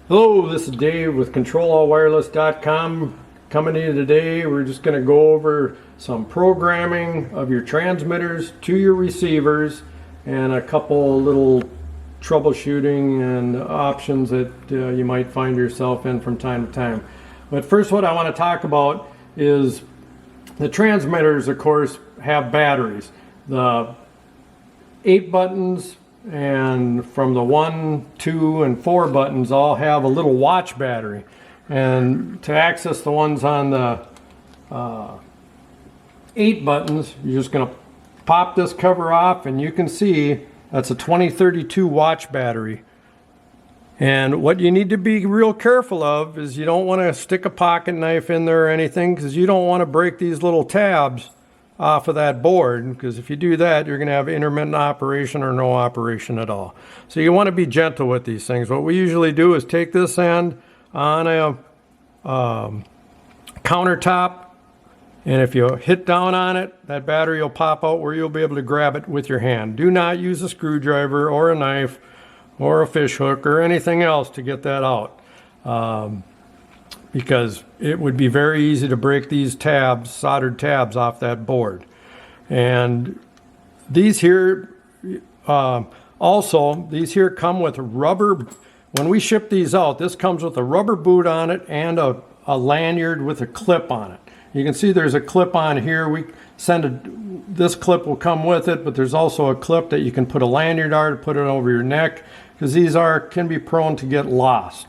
Hello, this is Dave with ControlAllWireless.com. Coming to you today, we're just going to go over some programming of your transmitters to your receivers and a couple little troubleshooting and options that you might find yourself in from time to time. But first, what I want to talk about is the transmitters, of course, have batteries. The 8 buttons and from the 1, 2, and 4 buttons all have a little watch battery. And to access the ones on the 8 buttons, you're just going to pop this cover off, and you can see that's a 2032 watch battery. And what you need to be real careful of is you don't want to stick a pocket knife in there or anything, because you don't want to break these little tabs off of that board, because if you do that, you're going to have intermittent operation or no operation at all. So you want to be gentle with these things. What we usually do is take this end on a countertop, and if you hit down on it, that battery will pop out where you'll be able to grab it with your hand. Do not use a screwdriver or a knife or a fish hook or anything else to get that out, because it would be very easy to break these tabs, soldered tabs, off that board. And these here, these here come with rubber. When we ship these out, this comes with a rubber boot on it and a lanyard with a clip on it. You can see there's a clip on here. This clip will come with it, but there's also a clip that you can put a lanyard on to put it over your neck, because these can be prone to get lost.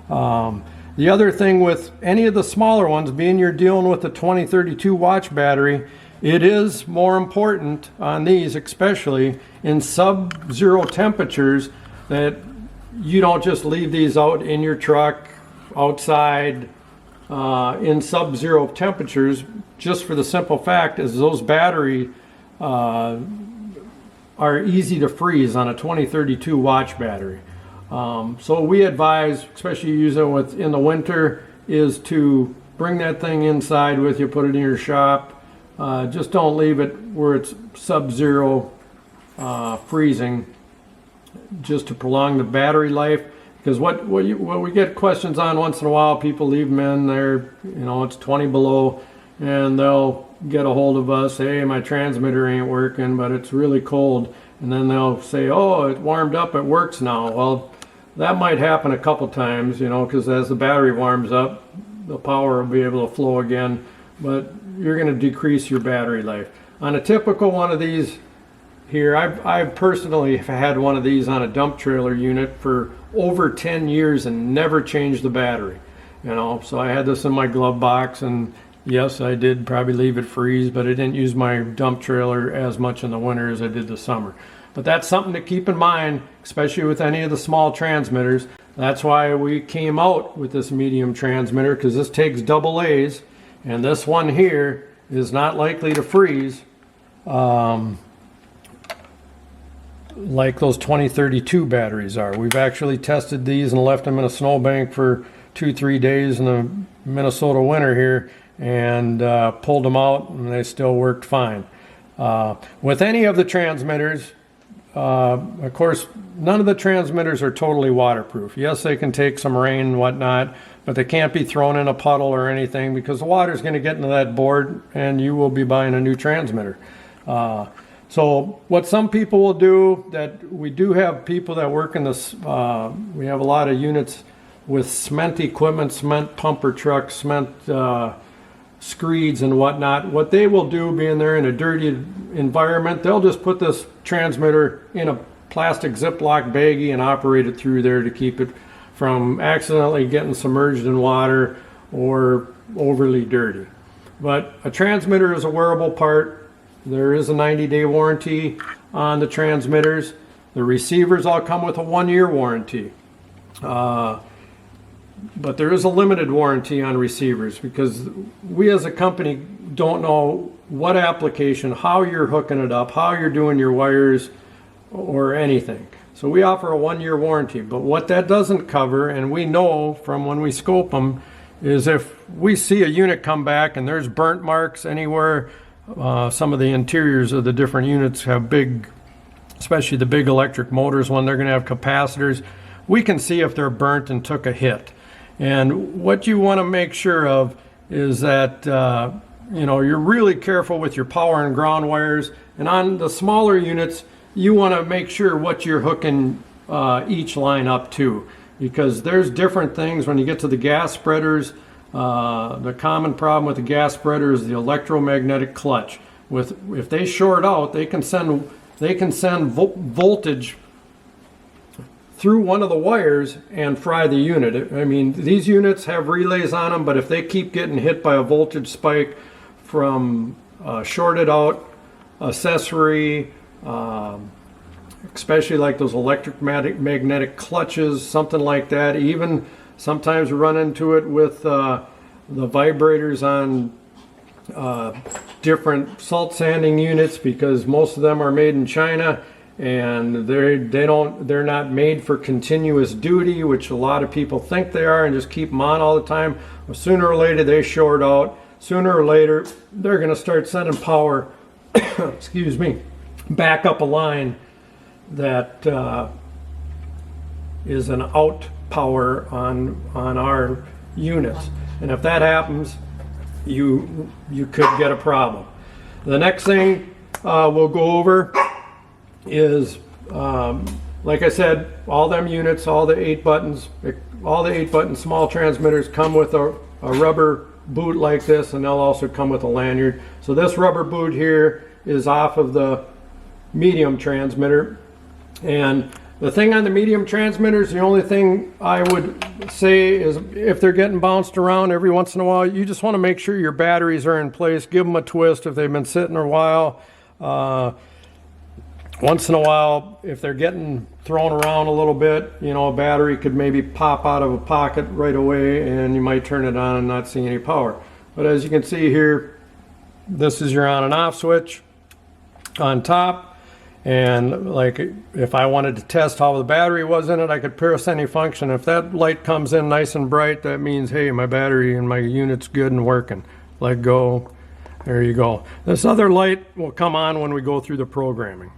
The other thing with any of the smaller ones, being you're dealing with the 2032 watch battery, it is more important on these, especially in sub-zero temperatures, that you don't just leave these out in your truck, outside, in sub-zero temperatures, just for the simple fact is those battery are easy to freeze on a 2032 watch battery. So we advise, especially using it in the winter, is to bring that thing inside with you, put it in your shop. Just don't leave it where it's sub-zero freezing, just to prolong the battery life. Because what we get questions on once in a while, people leave them in there, it's 20 below, and they'll get a hold of us, hey, my transmitter ain't working, but it's really cold. And then they'll say, oh, it warmed up, it works now. Well, that might happen a couple times, because as the battery warms up, the power will be able to flow again, but you're going to decrease your battery life. On a typical one of these here, I personally have had one of these on a dump trailer unit for over 10 years and never changed the battery. So I had this in my glove box, and yes, I did probably leave it freeze, but I didn't use my dump trailer as much in the winter as I did the summer. But that's something to keep in mind, especially with any of the small transmitters. That's why we came out with this medium transmitter, because this takes double A's, and this one here is not likely to freeze like those 2032 batteries are. We've actually tested these and left them in a snowbank for 2-3 days in the Minnesota winter here, and pulled them out, and they still worked fine. With any of the transmitters, of course, none of the transmitters are totally waterproof. Yes, they can take some rain and whatnot, but they can't be thrown in a puddle or anything, because the water is going to get into that board and you will be buying a new transmitter. So what some people will do, that we do have people that work in this, we have a lot of units with cement equipment, cement pumper trucks, cement screeds and whatnot. What they will do, being they're in a dirty environment, they'll just put this transmitter in a plastic Ziploc baggie and operate it through there to keep it from accidentally getting submerged in water or overly dirty. But a transmitter is a wearable part. There is a 90-day warranty on the transmitters. The receivers all come with a 1-year warranty. But there is a limited warranty on receivers, because we as a company don't know what application, how you're hooking it up, how you're doing your wires, or anything. So we offer a 1-year warranty. But what that doesn't cover, and we know from when we scope them, is if we see a unit come back and there's burnt marks anywhere. Some of the interiors of the different units have big, especially the big electric motors when they're going to have capacitors. we can see if they're burnt and took a hit. And what you want to make sure of is that you know, you're really careful with your power and ground wires. And on the smaller units, you want to make sure what you're hooking each line up to, because there's different things when you get to the gas spreaders. The common problem with the gas spreader is the electromagnetic clutch. If they short out, they can send voltage through one of the wires and fry the unit. I mean, these units have relays on them, but if they keep getting hit by a voltage spike from shorted out accessory, especially like those electromagnetic clutches, something like that. Even sometimes we run into it with the vibrators on different salt sanding units, because most of them are made in China, and they're not made for continuous duty, which a lot of people think they are and just keep them on all the time. Well, sooner or later they short out. Sooner or later they're going to start sending power excuse me, back up a line that is an out power on our units. And if that happens, you could get a problem. The next thing we'll go over is, like I said, all them units, all the 8-button small transmitters come with a rubber boot like this, and they'll also come with a lanyard. So this rubber boot here is off of the medium transmitter. And the thing on the medium transmitters, the only thing I would say is if they're getting bounced around every once in a while, you just want to make sure your batteries are in place. Give them a twist if they've been sitting a while. Once in a while, if they're getting thrown around a little bit, you know, a battery could maybe pop out of a pocket right away, and you might turn it on and not see any power. But as you can see here, this is your on and off switch on top. And like if I wanted to test how the battery was in it, I could press any function. If that light comes in nice and bright, that means, hey, my battery and my unit's good and working. Let go. There you go. This other light will come on when we go through the programming.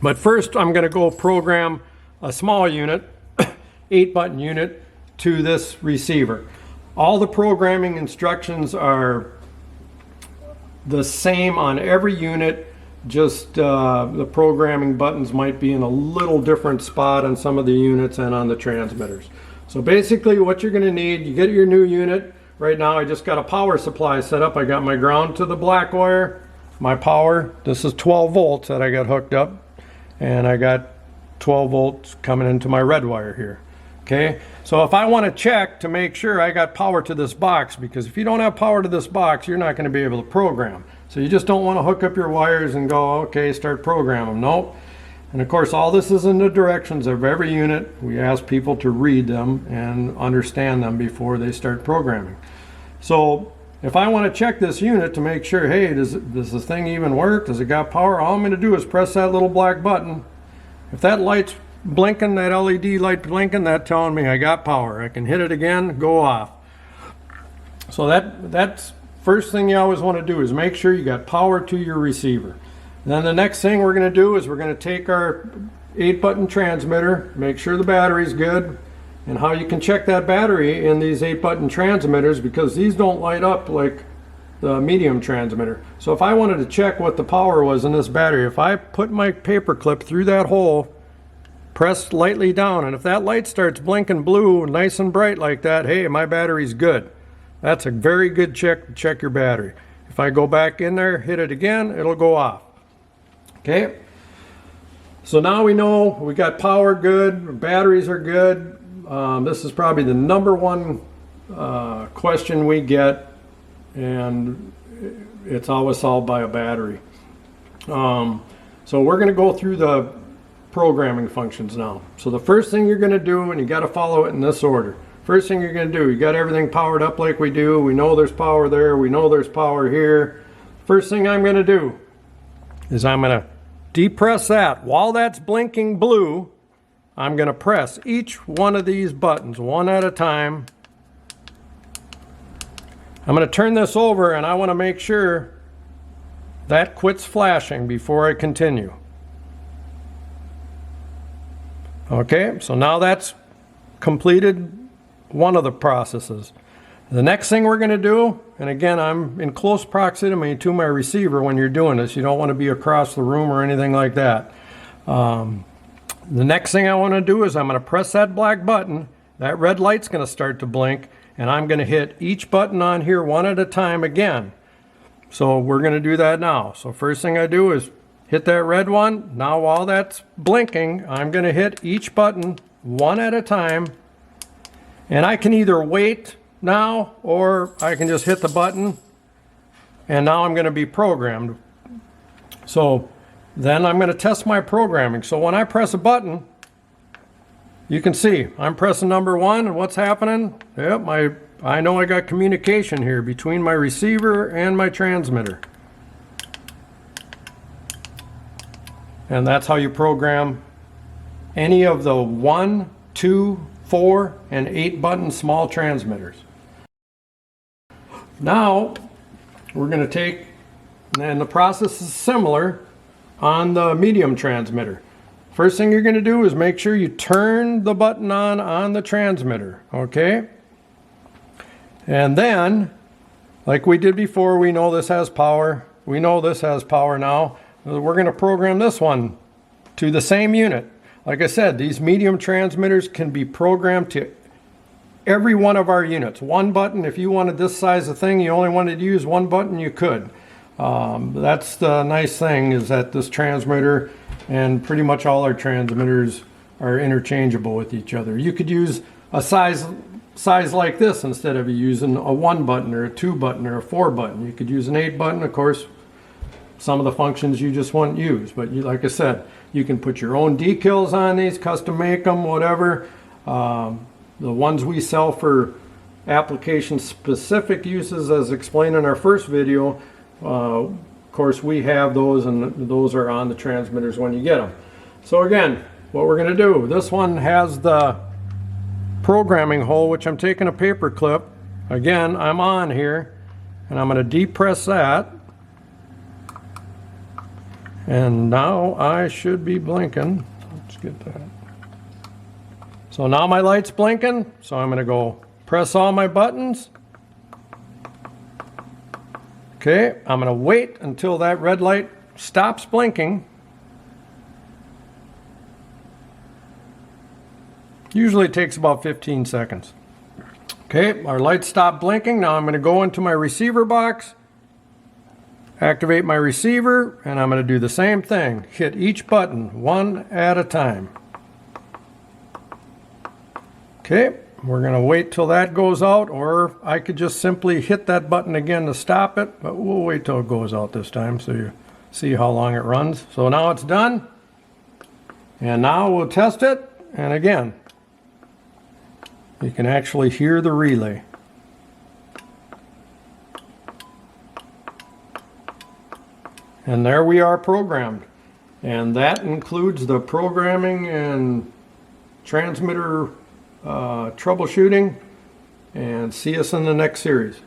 But first, I'm going to go program a small unit, 8-button unit, to this receiver. All the programming instructions are the same on every unit, just the programming buttons might be in a little different spot on some of the units and on the transmitters. So basically what you're going to need, you get your new unit. Right now I just got a power supply set up. I got my ground to the black wire, my power. This is 12 volts that I got hooked up. And I got 12 volts coming into my red wire here. Okay, so if I want to check to make sure I got power to this box, because if you don't have power to this box, you're not going to be able to program. So you just don't want to hook up your wires and go, okay, start programming. Nope. And of course, all this is in the directions of every unit. We ask people to read them and understand them before they start programming. So if I want to check this unit to make sure, hey, does this thing even work? Does it got power? All I'm going to do is press that little black button. If that light's blinking, that LED light blinking, that's telling me I got power. I can hit it again, go off. So that's first thing you always want to do is make sure you got power to your receiver. And then the next thing we're going to do is we're going to take our 8-button transmitter, make sure the battery's good. And how you can check that battery in these 8-button transmitters, because these don't light up like the medium transmitter. So if I wanted to check what the power was in this battery, if I put my paper clip through that hole, press lightly down, and if that light starts blinking blue nice and bright like that, hey, my battery's good. That's a very good check to check your battery. If I go back in there, hit it again, it'll go off. Okay, so now we know we got power good, batteries are good. This is probably the number one question we get, and it's always solved by a battery. So we're going to go through the programming functions now. So the first thing you're going to do, and you got to follow it in this order. First thing you're going to do, you got everything powered up like we do. We know there's power there. We know there's power here. First thing I'm going to do is I'm going to depress that. While that's blinking blue, I'm going to press each one of these buttons one at a time. I'm going to turn this over, and I want to make sure that quits flashing before I continue. Okay, so now that's completed one of the processes. The next thing we're going to do, and again, I'm in close proximity to my receiver when you're doing this. You don't want to be across the room or anything like that. The next thing I want to do is I'm going to press that black button. That red light's going to start to blink, and I'm going to hit each button on here one at a time again. So we're going to do that now. So first thing I do is hit that red one. Now while that's blinking, I'm going to hit each button one at a time. And I can either wait now or I can just hit the button, and now I'm going to be programmed. So then I'm going to test my programming. So when I press a button, you can see I'm pressing number 1, and what's happening? Yep, I know I got communication here between my receiver and my transmitter. And that's how you program any of the 1, 2, 4, and 8 button small transmitters. Now we're going to take, and the process is similar on the medium transmitter. First thing you're going to do is make sure you turn the button on the transmitter, okay? And then, like we did before, we know this has power. We know this has power now. We're going to program this one to the same unit. Like I said, these medium transmitters can be programmed to every one of our units. One button, if you wanted this size of thing, you only wanted to use one button, you could. That's the nice thing, is that this transmitter and pretty much all our transmitters are interchangeable with each other. You could use a size like this instead of using a 1 button or a 2 button or a 4 button. You could use an 8 button, of course. Some of the functions you just wouldn't use, but like I said, you can put your own decals on these, custom make them, whatever. The ones we sell for application-specific uses, as explained in our first video, of course we have those, and those are on the transmitters when you get them. So again, what we're going to do, this one has the programming hole, which I'm taking a paper clip. Again, I'm on here, and I'm going to depress that. And now I should be blinking. Let's get that. So now my light's blinking, so I'm going to go press all my buttons. Okay, I'm going to wait until that red light stops blinking. Usually it takes about 15 seconds. Okay, our light stopped blinking. Now I'm going to go into my receiver box, activate my receiver, and I'm going to do the same thing. Hit each button one at a time. Okay, we're going to wait till that goes out, or I could just simply hit that button again to stop it, but we'll wait till it goes out this time so you see how long it runs. So now it's done, and now we'll test it, and again, you can actually hear the relay. And there we are programmed. And that includes the programming and transmitter troubleshooting. And see us in the next series.